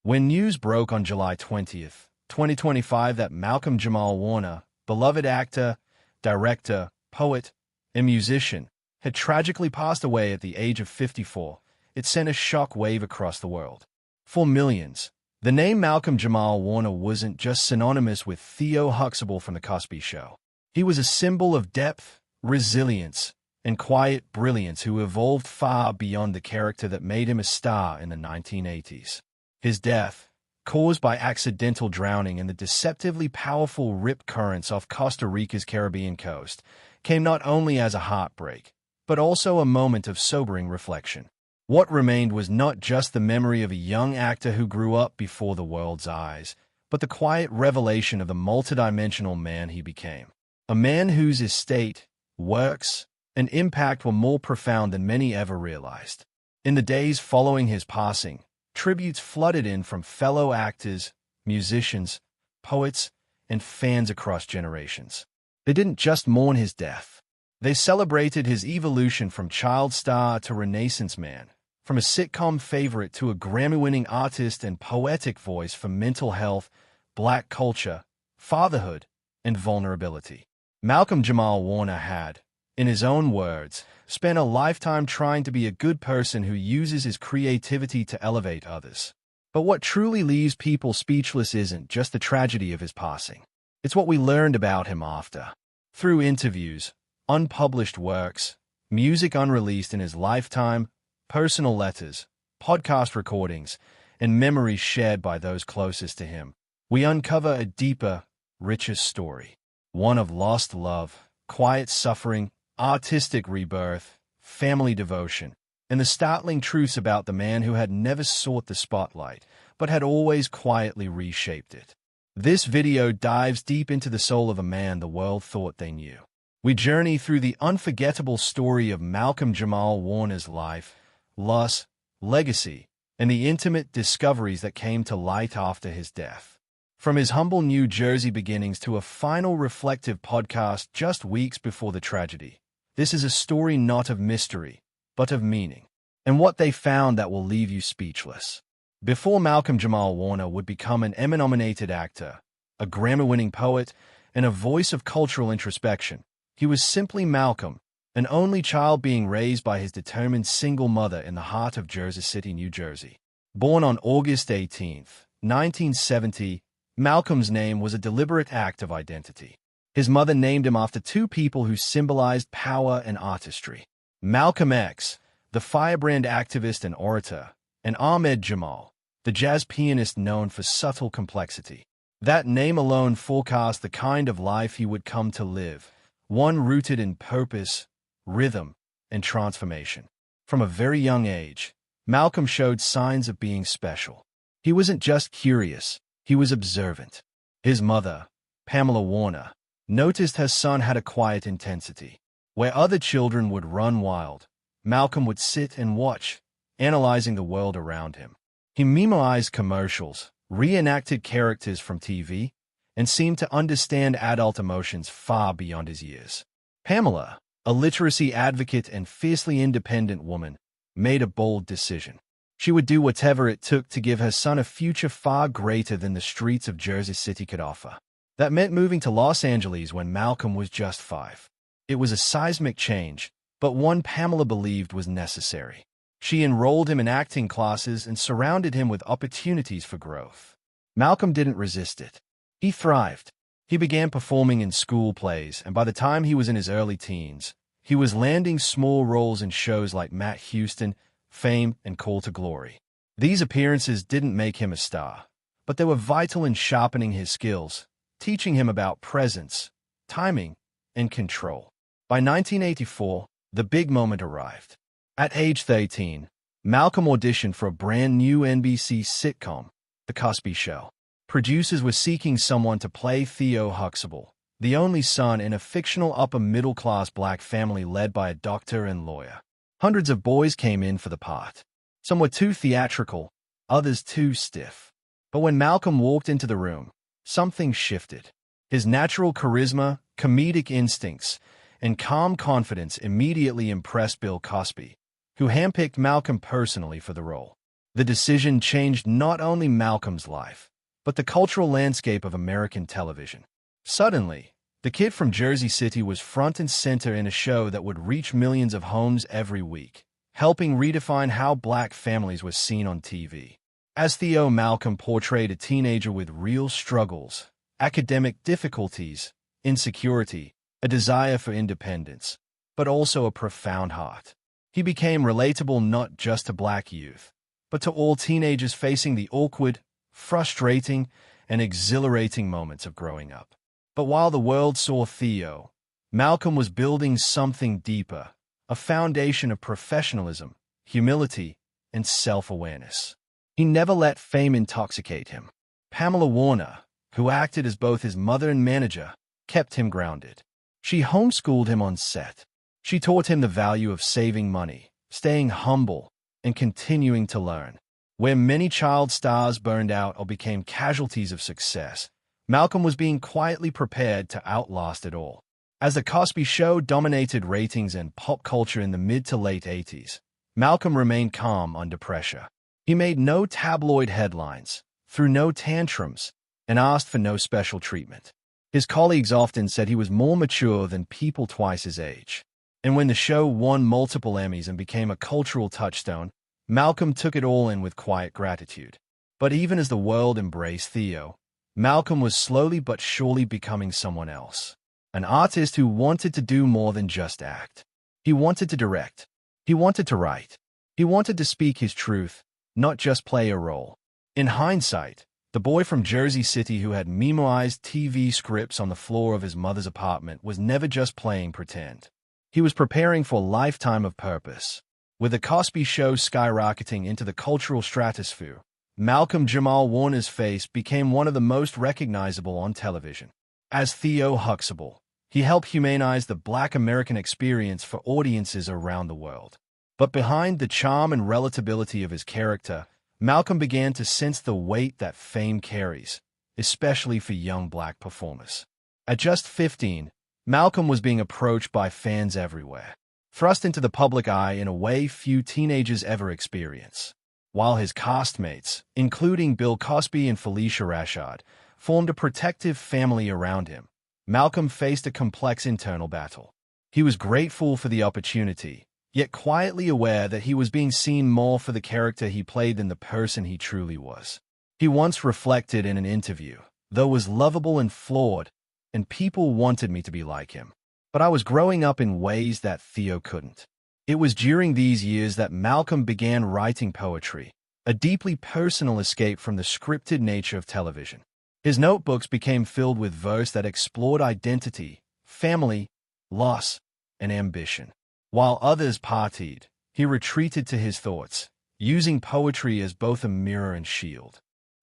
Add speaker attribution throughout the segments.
Speaker 1: When news broke on July 20th, 2025 that Malcolm-Jamal Warner, beloved actor, director, poet, and musician, had tragically passed away at the age of 54, it sent a shock wave across the world. For millions, the name Malcolm-Jamal Warner wasn't just synonymous with Theo Huxtable from The Cosby Show. He was a symbol of depth, resilience, and quiet brilliance who evolved far beyond the character that made him a star in the 1980s. His death, caused by accidental drowning in the deceptively powerful rip currents off Costa Rica's Caribbean coast, came not only as a heartbreak, but also a moment of sobering reflection. What remained was not just the memory of a young actor who grew up before the world's eyes, but the quiet revelation of the multidimensional man he became. A man whose estate, works, and impact were more profound than many ever realized. In the days following his passing, tributes flooded in from fellow actors, musicians, poets, and fans across generations. They didn't just mourn his death. They celebrated his evolution from child star to Renaissance man, from a sitcom favorite to a Grammy-winning artist and poetic voice for mental health, black culture, fatherhood, and vulnerability. Malcolm-Jamal Warner had, in his own words, spent a lifetime trying to be a good person who uses his creativity to elevate others. But what truly leaves people speechless isn't just the tragedy of his passing. It's what we learned about him after. Through interviews, unpublished works, music unreleased in his lifetime, personal letters, podcast recordings, and memories shared by those closest to him, we uncover a deeper, richer story. One of lost love, quiet suffering, artistic rebirth, family devotion, and the startling truths about the man who had never sought the spotlight, but had always quietly reshaped it. This video dives deep into the soul of a man the world thought they knew. We journey through the unforgettable story of Malcolm-Jamal Warner's life, loss, legacy, and the intimate discoveries that came to light after his death. From his humble New Jersey beginnings to a final reflective podcast just weeks before the tragedy, this is a story not of mystery, but of meaning, and what they found that will leave you speechless. Before Malcolm-Jamal Warner would become an Emmy-nominated actor, a Grammy-winning poet, and a voice of cultural introspection, he was simply Malcolm, an only child being raised by his determined single mother in the heart of Jersey City, New Jersey. Born on August 18, 1970, Malcolm's name was a deliberate act of identity. His mother named him after two people who symbolized power and artistry: Malcolm X, the firebrand activist and orator, and Ahmed Jamal, the jazz pianist known for subtle complexity. That name alone forecast the kind of life he would come to live, one rooted in purpose, rhythm, and transformation. From a very young age, Malcolm showed signs of being special. He wasn't just curious, he was observant. His mother, Pamela Warner, noticed her son had a quiet intensity. Where other children would run wild, Malcolm would sit and watch, analyzing the world around him. He memorized commercials, reenacted characters from TV, and seemed to understand adult emotions far beyond his years. Pamela, a literacy advocate and fiercely independent woman, made a bold decision. She would do whatever it took to give her son a future far greater than the streets of Jersey City could offer. That meant moving to Los Angeles when Malcolm was just 5. It was a seismic change, but one Pamela believed was necessary. She enrolled him in acting classes and surrounded him with opportunities for growth. Malcolm didn't resist it. He thrived. He began performing in school plays, and by the time he was in his early teens, he was landing small roles in shows like Matt Houston, Fame, and Call to Glory. These appearances didn't make him a star, but they were vital in sharpening his skills, teaching him about presence, timing, and control. By 1984, the big moment arrived. At age 13, Malcolm auditioned for a brand new NBC sitcom, The Cosby Show. Producers were seeking someone to play Theo Huxtable, the only son in a fictional upper-middle-class black family led by a doctor and lawyer. Hundreds of boys came in for the part. Some were too theatrical, others too stiff. But when Malcolm walked into the room, something shifted. His natural charisma, comedic instincts, and calm confidence immediately impressed Bill Cosby, who handpicked Malcolm personally for the role. The decision changed not only Malcolm's life, but the cultural landscape of American television. Suddenly, the kid from Jersey City was front and center in a show that would reach millions of homes every week, helping redefine how black families were seen on TV. As Theo, Malcolm portrayed a teenager with real struggles, academic difficulties, insecurity, a desire for independence, but also a profound heart. He became relatable not just to black youth, but to all teenagers facing the awkward, frustrating, and exhilarating moments of growing up. But while the world saw Theo, Malcolm was building something deeper, a foundation of professionalism, humility, and self-awareness. He never let fame intoxicate him. Pamela Warner, who acted as both his mother and manager, kept him grounded. She homeschooled him on set. She taught him the value of saving money, staying humble, and continuing to learn. Where many child stars burned out or became casualties of success, Malcolm was being quietly prepared to outlast it all. As the Cosby Show dominated ratings and pop culture in the mid to late 80s, Malcolm remained calm under pressure. He made no tabloid headlines, threw no tantrums, and asked for no special treatment. His colleagues often said he was more mature than people twice his age. And when the show won multiple Emmys and became a cultural touchstone, Malcolm took it all in with quiet gratitude. But even as the world embraced Theo, Malcolm was slowly but surely becoming someone else. An artist who wanted to do more than just act. He wanted to direct. He wanted to write. He wanted to speak his truth, not just play a role. In hindsight, the boy from Jersey City who had memorized TV scripts on the floor of his mother's apartment was never just playing pretend. He was preparing for a lifetime of purpose. With the Cosby Show skyrocketing into the cultural stratosphere, Malcolm-Jamal Warner's face became one of the most recognizable on television. As Theo Huxtable, he helped humanize the Black American experience for audiences around the world. But behind the charm and relatability of his character, Malcolm began to sense the weight that fame carries, especially for young black performers. At just 15, Malcolm was being approached by fans everywhere, thrust into the public eye in a way few teenagers ever experience. While his castmates, including Bill Cosby and Felicia Rashad, formed a protective family around him, Malcolm faced a complex internal battle. He was grateful for the opportunity, yet quietly aware that he was being seen more for the character he played than the person he truly was. He once reflected in an interview, "Though was lovable and flawed, and people wanted me to be like him. But I was growing up in ways that Theo couldn't." It was during these years that Malcolm began writing poetry, a deeply personal escape from the scripted nature of television. His notebooks became filled with verse that explored identity, family, loss, and ambition. While others partied, he retreated to his thoughts, using poetry as both a mirror and shield.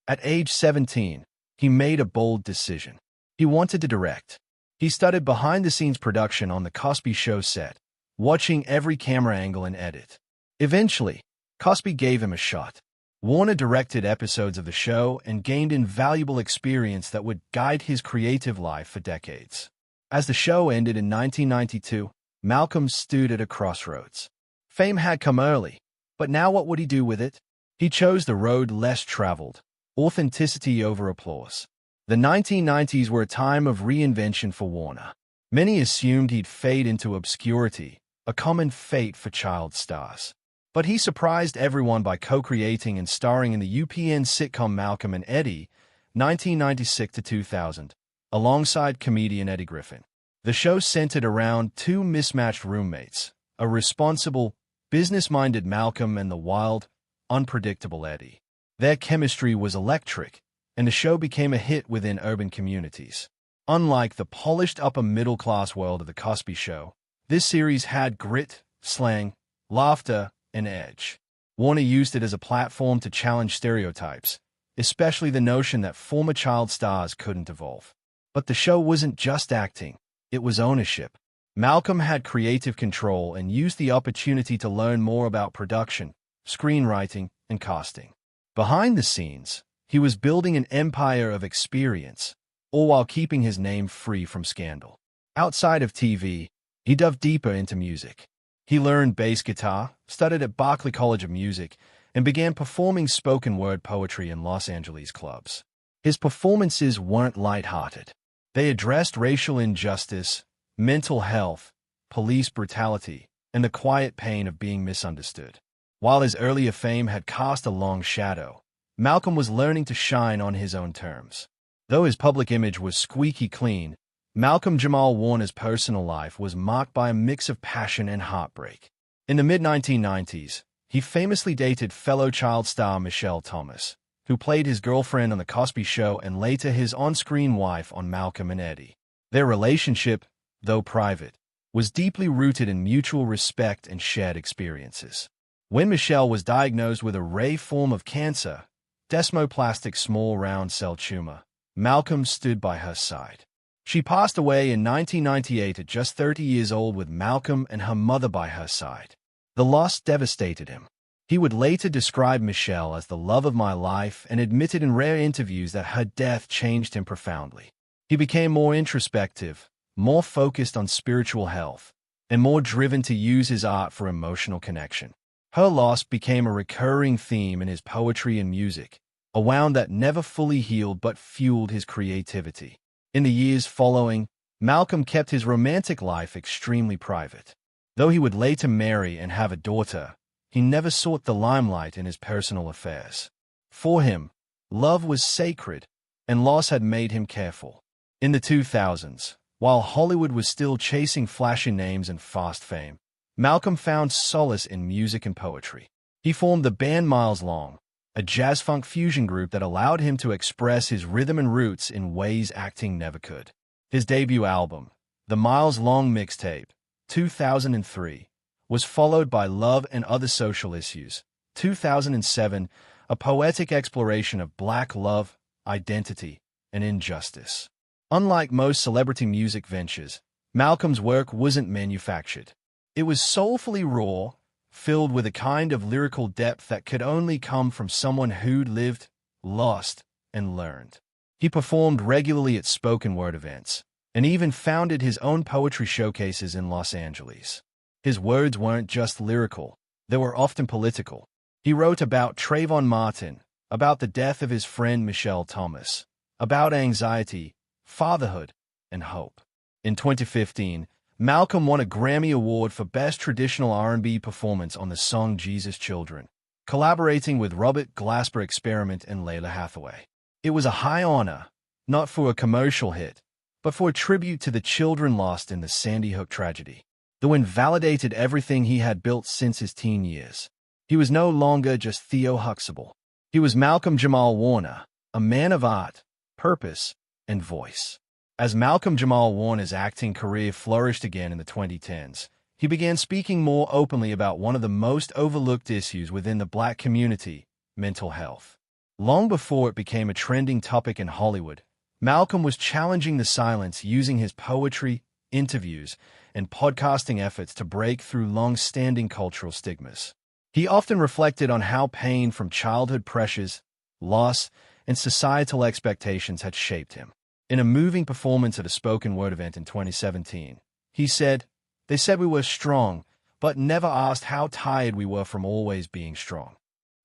Speaker 1: At age 17, he made a bold decision. He wanted to direct. He studied behind-the-scenes production on the Cosby Show set, watching every camera angle and edit. Eventually, Cosby gave him a shot. Warner directed episodes of the show and gained invaluable experience that would guide his creative life for decades. As the show ended in 1992, Malcolm stood at a crossroads. Fame had come early, but now what would he do with it? He chose the road less traveled, authenticity over applause. The 1990s were a time of reinvention for Warner. Many assumed he'd fade into obscurity, a common fate for child stars. But he surprised everyone by co-creating and starring in the UPN sitcom Malcolm and Eddie, 1996 to 2000, alongside comedian Eddie Griffin. The show centered around two mismatched roommates, a responsible, business-minded Malcolm and the wild, unpredictable Eddie. Their chemistry was electric, and the show became a hit within urban communities. Unlike the polished upper-middle-class world of The Cosby Show, this series had grit, slang, laughter, and edge. Warner used it as a platform to challenge stereotypes, especially the notion that former child stars couldn't evolve. But the show wasn't just acting, it was ownership. Malcolm had creative control and used the opportunity to learn more about production, screenwriting, and casting. Behind the scenes, he was building an empire of experience, all while keeping his name free from scandal. Outside of TV, he dove deeper into music. He learned bass guitar, studied at Berklee College of Music, and began performing spoken-word poetry in Los Angeles clubs. His performances weren't lighthearted. They addressed racial injustice, mental health, police brutality, and the quiet pain of being misunderstood. While his earlier fame had cast a long shadow, Malcolm was learning to shine on his own terms. Though his public image was squeaky clean, Malcolm-Jamal Warner's personal life was marked by a mix of passion and heartbreak. In the mid-1990s, he famously dated fellow child star Michelle Thomas, who played his girlfriend on The Cosby Show and later his on-screen wife on Malcolm and Eddie. Their relationship, though private, was deeply rooted in mutual respect and shared experiences. When Michelle was diagnosed with a rare form of cancer, desmoplastic small round cell tumor, Malcolm stood by her side. She passed away in 1998 at just 30 years old with Malcolm and her mother by her side. The loss devastated him. He would later describe Michelle as the love of my life and admitted in rare interviews that her death changed him profoundly. He became more introspective, more focused on spiritual health, and more driven to use his art for emotional connection. Her loss became a recurring theme in his poetry and music, a wound that never fully healed but fueled his creativity. In the years following, Malcolm kept his romantic life extremely private. Though he would later marry and have a daughter, he never sought the limelight in his personal affairs. For him, love was sacred, and loss had made him careful. In the 2000s, while Hollywood was still chasing flashy names and fast fame, Malcolm found solace in music and poetry. He formed the band Miles Long, a jazz-funk fusion group that allowed him to express his rhythm and roots in ways acting never could. His debut album, The Miles Long Mixtape, 2003, was followed by Love and Other Social Issues, 2007, a poetic exploration of Black love, identity, and injustice. Unlike most celebrity music ventures, Malcolm's work wasn't manufactured. It was soulfully raw, filled with a kind of lyrical depth that could only come from someone who'd lived, lost, and learned. He performed regularly at spoken-word events, and even founded his own poetry showcases in Los Angeles. His words weren't just lyrical, they were often political. He wrote about Trayvon Martin, about the death of his friend Michelle Thomas, about anxiety, fatherhood, and hope. In 2015, Malcolm won a Grammy Award for Best Traditional R&B Performance on the song Jesus Children, collaborating with Robert Glasper Experiment and Layla Hathaway. It was a high honor, not for a commercial hit, but for a tribute to the children lost in the Sandy Hook tragedy. The win validated everything he had built since his teen years. He was no longer just Theo Huxtable. He was Malcolm-Jamal Warner, a man of art, purpose, and voice. As Malcolm-Jamal Warner's acting career flourished again in the 2010s, he began speaking more openly about one of the most overlooked issues within the Black community, mental health. Long before it became a trending topic in Hollywood, Malcolm was challenging the silence using his poetry, interviews, and podcasting efforts to break through long-standing cultural stigmas. He often reflected on how pain from childhood pressures, loss, and societal expectations had shaped him. In a moving performance at a spoken-word event in 2017, he said, "They said we were strong, but never asked how tired we were from always being strong."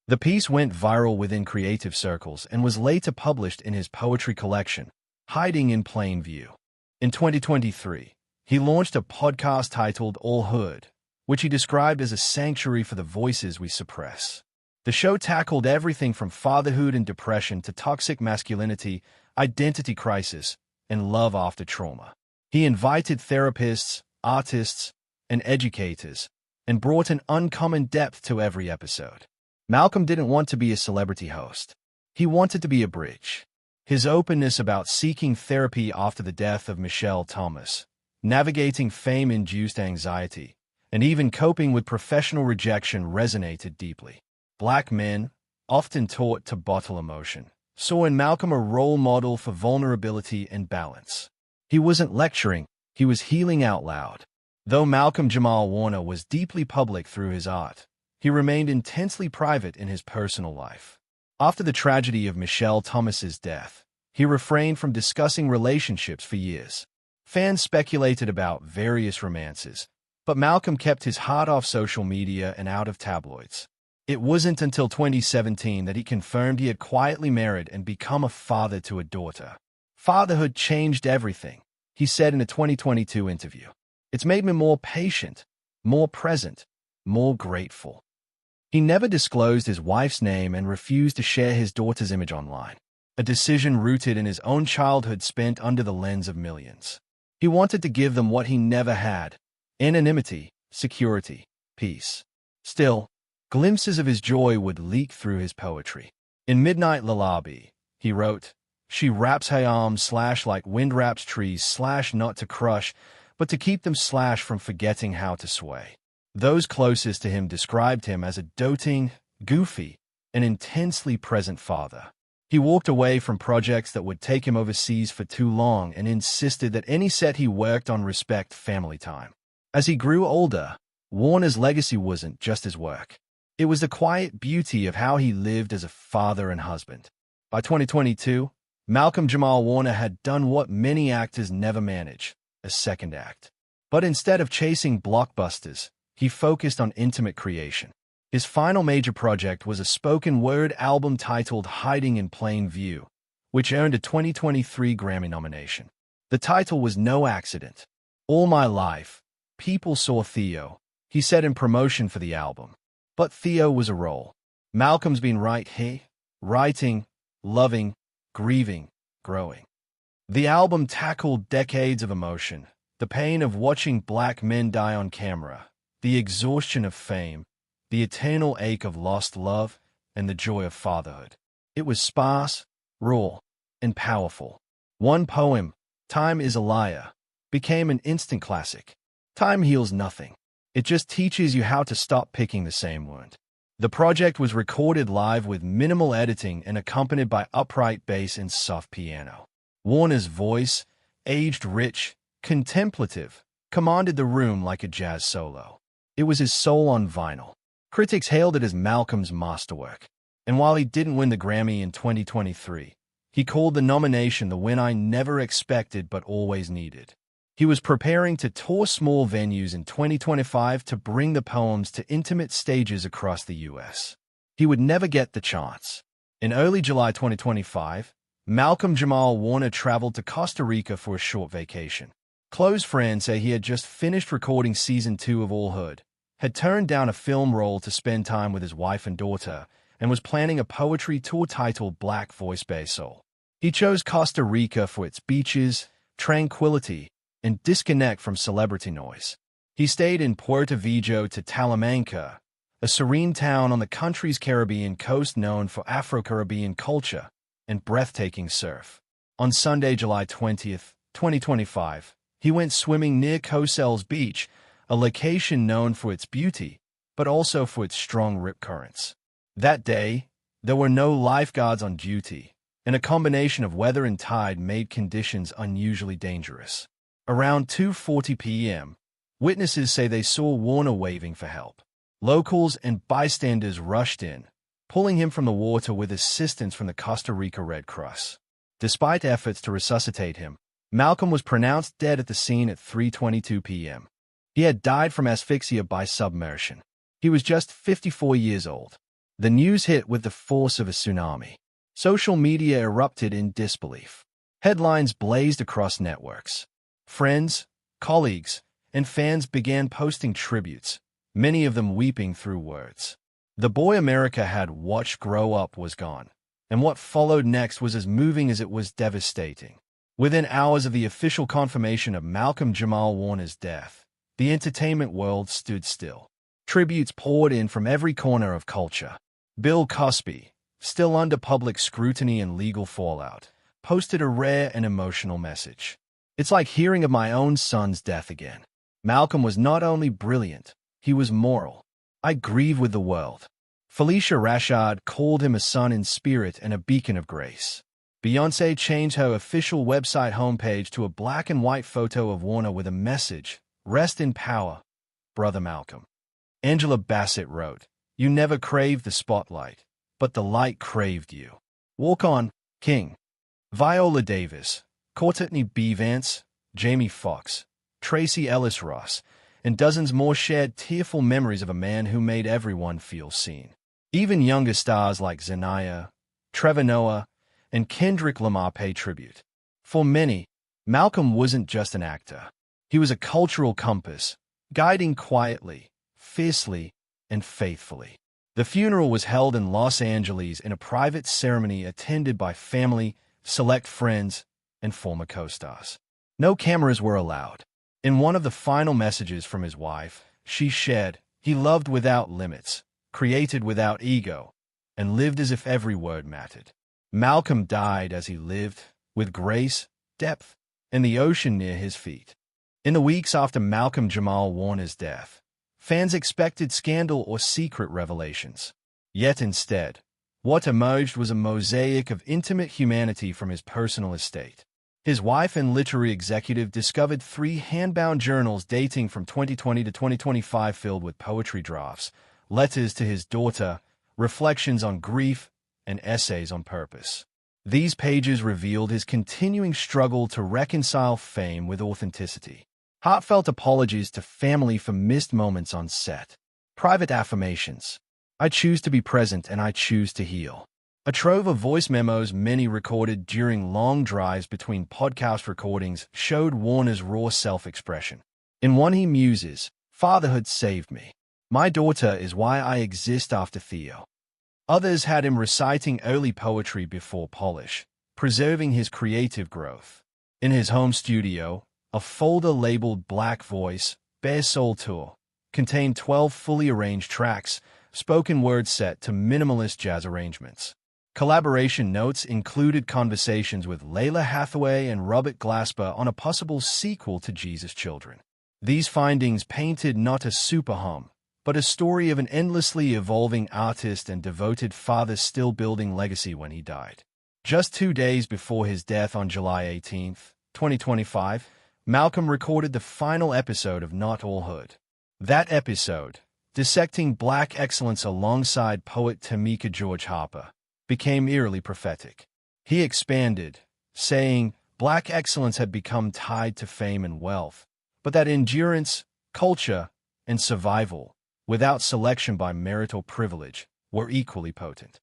Speaker 1: The piece went viral within creative circles and was later published in his poetry collection, Hiding in Plain View. In 2023, he launched a podcast titled All Hood, which he described as a sanctuary for the voices we suppress. The show tackled everything from fatherhood and depression to toxic masculinity, identity crisis, and love after trauma. He invited therapists, artists, and educators, and brought an uncommon depth to every episode. Malcolm didn't want to be a celebrity host. He wanted to be a bridge. His openness about seeking therapy after the death of Michelle Thomas, navigating fame-induced anxiety, and even coping with professional rejection resonated deeply. Black men, often taught to bottle emotion, saw in Malcolm a role model for vulnerability and balance. He wasn't lecturing, he was healing out loud. Though Malcolm-Jamal Warner was deeply public through his art, he remained intensely private in his personal life. After the tragedy of Michelle Thomas's death, he refrained from discussing relationships for years. Fans speculated about various romances, but Malcolm kept his heart off social media and out of tabloids. It wasn't until 2017 that he confirmed he had quietly married and become a father to a daughter. "Fatherhood changed everything," he said in a 2022 interview. "It's made me more patient, more present, more grateful." He never disclosed his wife's name and refused to share his daughter's image online, a decision rooted in his own childhood spent under the lens of millions. He wanted to give them what he never had: anonymity, security, peace. Still, glimpses of his joy would leak through his poetry. In Midnight Lullaby, he wrote, "She wraps her arms slash like wind wraps trees slash not to crush, but to keep them slash from forgetting how to sway." Those closest to him described him as a doting, goofy, and intensely present father. He walked away from projects that would take him overseas for too long and insisted that any set he worked on respect family time. As he grew older, Warner's legacy wasn't just his work. It was the quiet beauty of how he lived as a father and husband. By 2022, Malcolm-Jamal Warner had done what many actors never manage: a second act. But instead of chasing blockbusters, he focused on intimate creation. His final major project was a spoken-word album titled Hiding in Plain View, which earned a 2023 Grammy nomination. The title was no accident. "All my life, people saw Theo," he said in promotion for the album. But Theo was a role. Malcolm's been right here, writing, loving, grieving, growing. The album tackled decades of emotion: the pain of watching black men die on camera, the exhaustion of fame, the eternal ache of lost love, and the joy of fatherhood. It was sparse, raw, and powerful. One poem, "Time is a Liar," became an instant classic. Time heals nothing. It just teaches you how to stop picking the same wound. The project was recorded live with minimal editing and accompanied by upright bass and soft piano. Warner's voice, aged rich, contemplative, commanded the room like a jazz solo. It was his soul on vinyl. Critics hailed it as Malcolm's masterwork. And while he didn't win the Grammy in 2023, he called the nomination the win I never expected but always needed. He was preparing to tour small venues in 2025 to bring the poems to intimate stages across the U.S. He would never get the chance. In early July 2025, Malcolm-Jamal Warner traveled to Costa Rica for a short vacation. Close friends say he had just finished recording Season 2 of All Hood, had turned down a film role to spend time with his wife and daughter, and was planning a poetry tour titled Black Voice Bay Soul. He chose Costa Rica for its beaches, tranquility, and disconnect from celebrity noise. He stayed in Puerto Viejo to Talamanca, a serene town on the country's Caribbean coast known for Afro-Caribbean culture and breathtaking surf. On Sunday, July 20th, 2025, he went swimming near Cosel's Beach, a location known for its beauty, but also for its strong rip currents. That day, there were no lifeguards on duty, and a combination of weather and tide made conditions unusually dangerous. Around 2:40 p.m., witnesses say they saw Warner waving for help. Locals and bystanders rushed in, pulling him from the water with assistance from the Costa Rica Red Cross. Despite efforts to resuscitate him, Malcolm was pronounced dead at the scene at 3:22 p.m. He had died from asphyxia by submersion. He was just 54 years old. The news hit with the force of a tsunami. Social media erupted in disbelief. Headlines blazed across networks. Friends, colleagues, and fans began posting tributes, many of them weeping through words. The boy America had watched grow up was gone, and what followed next was as moving as it was devastating. Within hours of the official confirmation of Malcolm-Jamal Warner's death, the entertainment world stood still. Tributes poured in from every corner of culture. Bill Cosby, still under public scrutiny and legal fallout, posted a rare and emotional message. "It's like hearing of my own son's death again. Malcolm was not only brilliant, he was moral. I grieve with the world." Felicia Rashad called him a son in spirit and a beacon of grace. Beyoncé changed her official website homepage to a black and white photo of Warner with a message: "Rest in power, Brother Malcolm." Angela Bassett wrote, "You never craved the spotlight, but the light craved you. Walk on, King." Viola Davis, Courtney B. Vance, Jamie Foxx, Tracy Ellis Ross, and dozens more shared tearful memories of a man who made everyone feel seen. Even younger stars like Zendaya, Trevor Noah, and Kendrick Lamar pay tribute. For many, Malcolm wasn't just an actor. He was a cultural compass, guiding quietly, fiercely, and faithfully. The funeral was held in Los Angeles in a private ceremony attended by family, select friends, and former co-stars. No cameras were allowed. In one of the final messages from his wife, she shared, "He loved without limits, created without ego, and lived as if every word mattered." Malcolm died as he lived, with grace, depth, and the ocean near his feet. In the weeks after Malcolm-Jamal Warner's death, fans expected scandal or secret revelations. Yet instead, what emerged was a mosaic of intimate humanity from his personal estate. His wife and literary executive discovered 3 hand-bound journals dating from 2020 to 2025 filled with poetry drafts, letters to his daughter, reflections on grief, and essays on purpose. These pages revealed his continuing struggle to reconcile fame with authenticity. Heartfelt apologies to family for missed moments on set. Private affirmations. "I choose to be present and I choose to heal." A trove of voice memos many recorded during long drives between podcast recordings showed Warner's raw self-expression. In one he muses, "Fatherhood saved me. My daughter is why I exist after Theo." Others had him reciting early poetry before polish, preserving his creative growth. In his home studio, a folder labeled Black Voice, Bare Soul Tour contained 12 fully arranged tracks, spoken word set to minimalist jazz arrangements. Collaboration notes included conversations with Lalah Hathaway and Robert Glasper on a possible sequel to Jesus' Children. These findings painted not a superhum, but a story of an endlessly evolving artist and devoted father still building legacy when he died. Just 2 days before his death on July 18, 2025, Malcolm recorded the final episode of Not All Hood. That episode, dissecting Black excellence alongside poet Tamika George Harper, became eerily prophetic. He expanded, saying Black excellence had become tied to fame and wealth, but that endurance, culture, and survival, without selection by merit or privilege, were equally potent.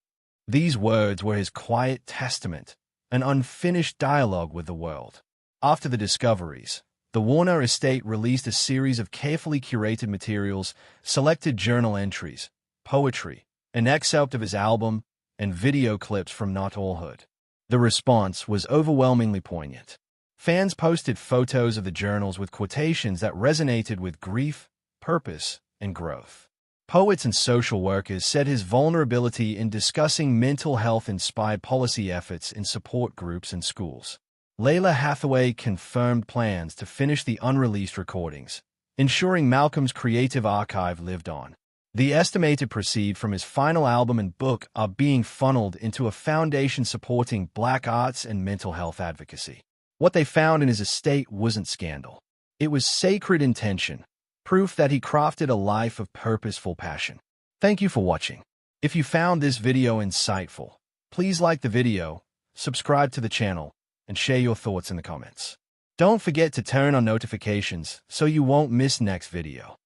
Speaker 1: These words were his quiet testament, an unfinished dialogue with the world. After the discoveries, the Warner estate released a series of carefully curated materials, selected journal entries, poetry, an excerpt of his album, and video clips from Not All Hood. The response was overwhelmingly poignant. Fans posted photos of the journals with quotations that resonated with grief, purpose, and growth. Poets and social workers said his vulnerability in discussing mental health inspired policy efforts in support groups and schools. Lalah Hathaway confirmed plans to finish the unreleased recordings, ensuring Malcolm's creative archive lived on. The estimated proceeds from his final album and book are being funneled into a foundation supporting Black arts and mental health advocacy. What they found in his estate wasn't scandal. It was sacred intention, proof that he crafted a life of purposeful passion. Thank you for watching. If you found this video insightful, please like the video, subscribe to the channel, and share your thoughts in the comments. Don't forget to turn on notifications so you won't miss next video.